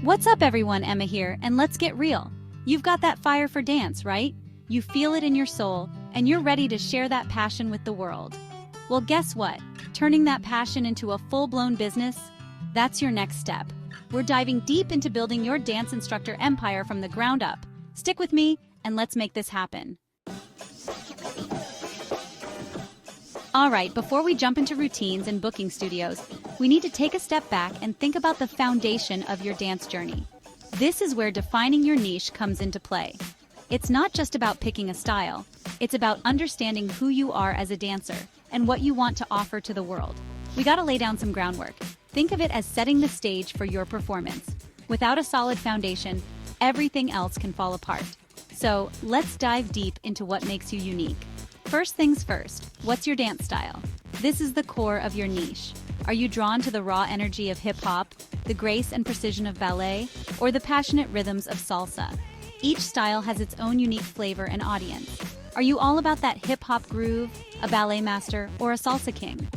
What's up everyone, Emma here, and let's get real. You've got that fire for dance, right? You feel it in your soul, and you're ready to share that passion with the world. Well, guess what? Turning that passion into a full-blown business? That's your next step. We're diving deep into building your dance instructor empire from the ground up. Stick with me, and let's make this happen. All right, before we jump into routines and booking studios, we need to take a step back and think about the foundation of your dance journey. This is where defining your niche comes into play. It's not just about picking a style, it's about understanding who you are as a dancer and what you want to offer to the world. We gotta lay down some groundwork. Think of it as setting the stage for your performance. Without a solid foundation, everything else can fall apart. So let's dive deep into what makes you unique. First things first, what's your dance style? This is the core of your niche. Are you drawn to the raw energy of hip-hop, the grace and precision of ballet, or the passionate rhythms of salsa? Each style has its own unique flavor and audience. Are you all about that hip-hop groove, a ballet master, or a salsa king?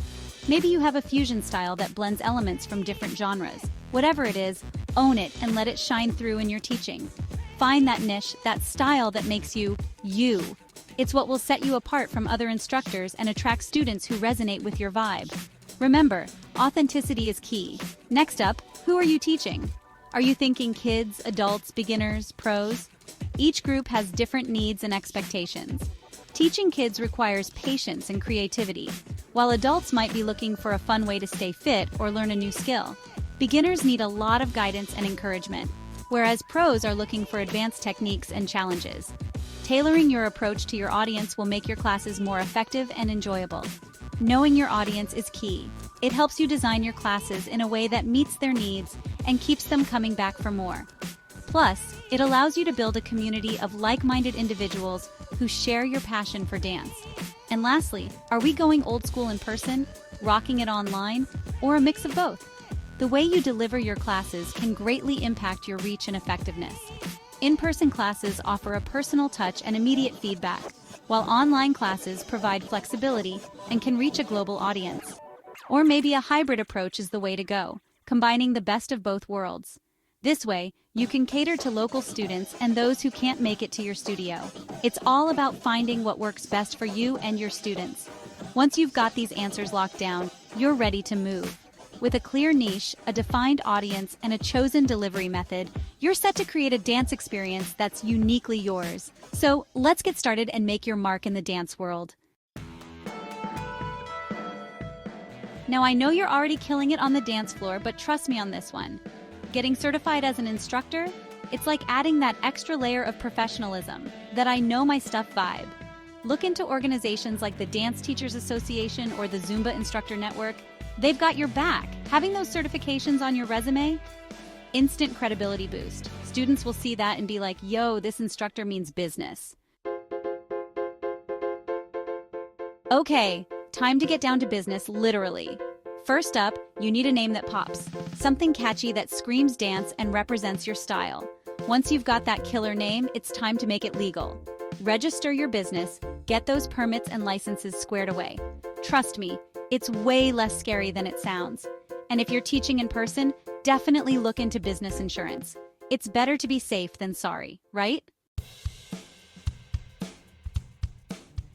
Maybe you have a fusion style that blends elements from different genres. Whatever it is, own it and let it shine through in your teaching. Find that niche, that style that makes you, you. It's what will set you apart from other instructors and attract students who resonate with your vibe. Remember, authenticity is key. Next up, who are you teaching? Are you thinking kids, adults, beginners, pros? Each group has different needs and expectations. Teaching kids requires patience and creativity, while adults might be looking for a fun way to stay fit or learn a new skill. Beginners need a lot of guidance and encouragement, whereas pros are looking for advanced techniques and challenges. Tailoring your approach to your audience will make your classes more effective and enjoyable. Knowing your audience is key. It helps you design your classes in a way that meets their needs and keeps them coming back for more. Plus, it allows you to build a community of like-minded individuals who share your passion for dance. And lastly, are we going old school in person, rocking it online, or a mix of both? The way you deliver your classes can greatly impact your reach and effectiveness. In-person classes offer a personal touch and immediate feedback, while online classes provide flexibility and can reach a global audience. Or maybe a hybrid approach is the way to go, combining the best of both worlds. This way, you can cater to local students and those who can't make it to your studio. It's all about finding what works best for you and your students. Once you've got these answers locked down, you're ready to move. With a clear niche, a defined audience, and a chosen delivery method, you're set to create a dance experience that's uniquely yours. So let's get started and make your mark in the dance world. Now I know you're already killing it on the dance floor, but trust me on this one. Getting certified as an instructor? It's like adding that extra layer of professionalism, that I know my stuff vibe. Look into organizations like the Dance Teachers Association or the Zumba Instructor Network. They've got your back. Having those certifications on your resume? Instant credibility boost. Students will see that and be like, yo, this instructor means business. Okay, time to get down to business, literally. First up, you need a name that pops. Something catchy that screams dance and represents your style. Once you've got that killer name, it's time to make it legal. Register your business, get those permits and licenses squared away. Trust me, it's way less scary than it sounds. And if you're teaching in person, definitely look into business insurance. It's better to be safe than sorry, right?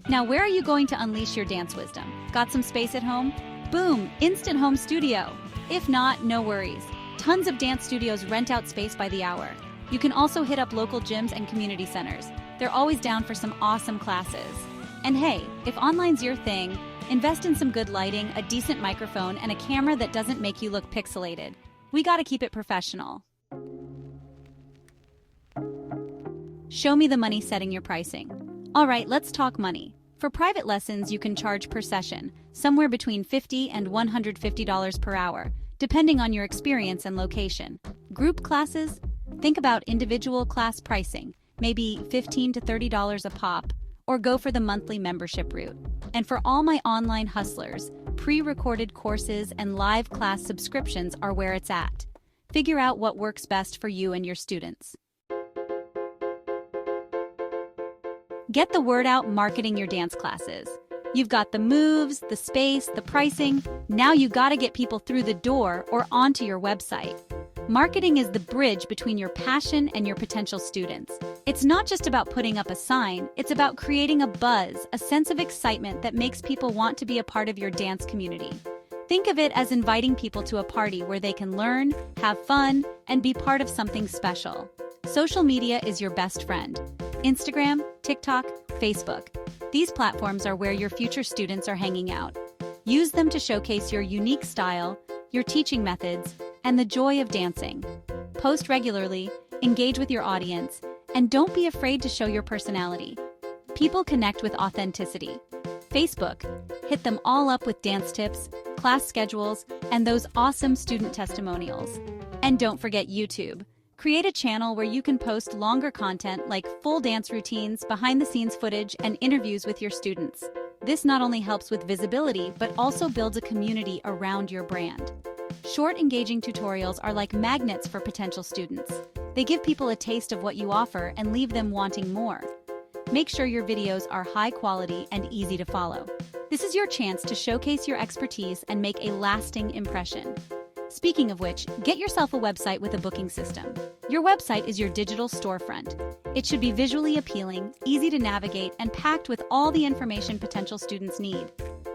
Now, where are you going to unleash your dance wisdom? Got some space at home? Boom, instant home studio. If not, no worries. Tons of dance studios rent out space by the hour. You can also hit up local gyms and community centers. They're always down for some awesome classes. And hey, if online's your thing, invest in some good lighting, a decent microphone, and a camera that doesn't make you look pixelated. We gotta keep it professional. Show me the money setting your pricing. All right, let's talk money. For private lessons, you can charge per session, somewhere between $50 and $150 per hour, depending on your experience and location. Group classes? Think about individual class pricing, maybe $15 to $30 a pop, or go for the monthly membership route. And for all my online hustlers, pre-recorded courses and live class subscriptions are where it's at. Figure out what works best for you and your students. Get the word out marketing your dance classes. You've got the moves, the space, the pricing. Now you gotta get people through the door or onto your website. Marketing is the bridge between your passion and your potential students. It's not just about putting up a sign, it's about creating a buzz, a sense of excitement that makes people want to be a part of your dance community. Think of it as inviting people to a party where they can learn, have fun, and be part of something special. Social media is your best friend. Instagram, TikTok, Facebook. These platforms are where your future students are hanging out. Use them to showcase your unique style, your teaching methods, and the joy of dancing. Post regularly, engage with your audience, and don't be afraid to show your personality. People connect with authenticity. Facebook, hit them all up with dance tips, class schedules, and those awesome student testimonials. And don't forget YouTube. Create a channel where you can post longer content like full dance routines, behind-the-scenes footage, and interviews with your students. This not only helps with visibility, but also builds a community around your brand. Short, engaging tutorials are like magnets for potential students. They give people a taste of what you offer and leave them wanting more. Make sure your videos are high quality and easy to follow. This is your chance to showcase your expertise and make a lasting impression. Speaking of which, get yourself a website with a booking system. Your website is your digital storefront. It should be visually appealing, easy to navigate, and packed with all the information potential students need.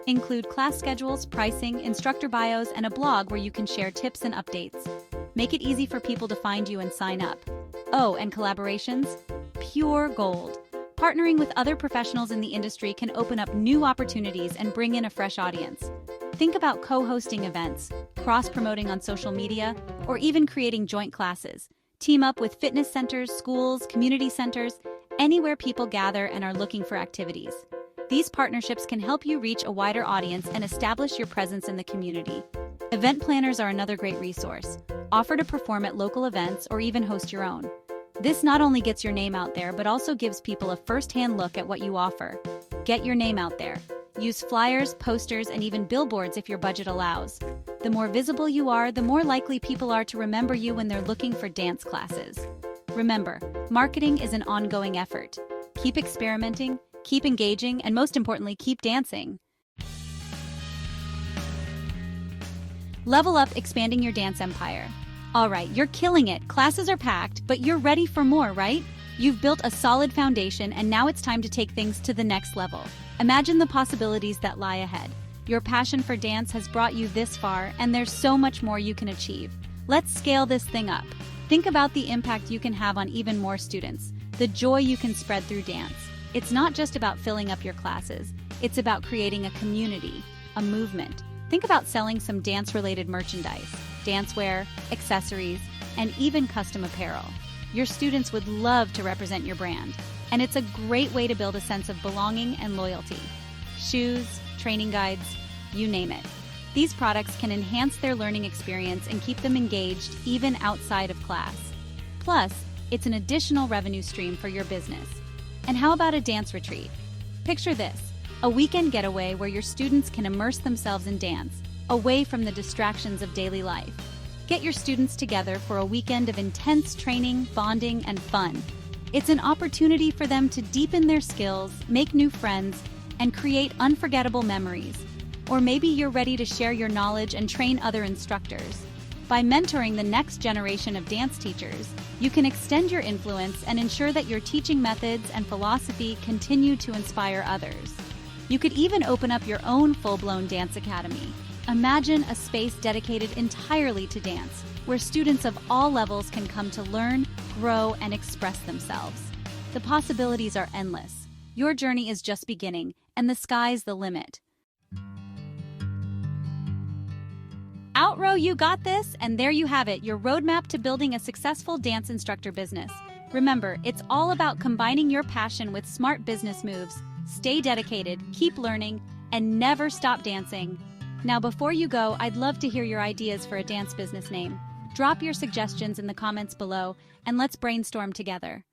Include class schedules, pricing, instructor bios, and a blog where you can share tips and updates. Make it easy for people to find you and sign up. Oh, and collaborations? Pure gold. Partnering with other professionals in the industry can open up new opportunities and bring in a fresh audience. Think about co-hosting events, cross-promoting on social media, or even creating joint classes. Team up with fitness centers, schools, community centers, anywhere people gather and are looking for activities. These partnerships can help you reach a wider audience and establish your presence in the community. Event planners are another great resource. Offer to perform at local events or even host your own. This not only gets your name out there, but also gives people a first-hand look at what you offer. Get your name out there. Use flyers, posters, and even billboards if your budget allows. The more visible you are, the more likely people are to remember you when they're looking for dance classes. Remember, marketing is an ongoing effort. Keep experimenting, keep engaging, and most importantly, keep dancing. Level up, expanding your dance empire. All right, you're killing it. Classes are packed, but you're ready for more, right? You've built a solid foundation, and now it's time to take things to the next level. Imagine the possibilities that lie ahead. Your passion for dance has brought you this far, and there's so much more you can achieve. Let's scale this thing up. Think about the impact you can have on even more students, the joy you can spread through dance. It's not just about filling up your classes. It's about creating a community, a movement. Think about selling some dance-related merchandise, dancewear, accessories, and even custom apparel. Your students would love to represent your brand, and it's a great way to build a sense of belonging and loyalty. Shoes, training guides, you name it. These products can enhance their learning experience and keep them engaged even outside of class. Plus, it's an additional revenue stream for your business. And how about a dance retreat? Picture this, a weekend getaway where your students can immerse themselves in dance, away from the distractions of daily life. Get your students together for a weekend of intense training, bonding, and fun. It's an opportunity for them to deepen their skills, make new friends, and create unforgettable memories. Or maybe you're ready to share your knowledge and train other instructors. By mentoring the next generation of dance teachers, you can extend your influence and ensure that your teaching methods and philosophy continue to inspire others. You could even open up your own full-blown dance academy. Imagine a space dedicated entirely to dance, where students of all levels can come to learn, grow, and express themselves. The possibilities are endless. Your journey is just beginning, and the sky's the limit. Outrow, you got this, and there you have it, your roadmap to building a successful dance instructor business. Remember, it's all about combining your passion with smart business moves. Stay dedicated, keep learning, and never stop dancing. Now, before you go, I'd love to hear your ideas for a dance business name. Drop your suggestions in the comments below, and let's brainstorm together.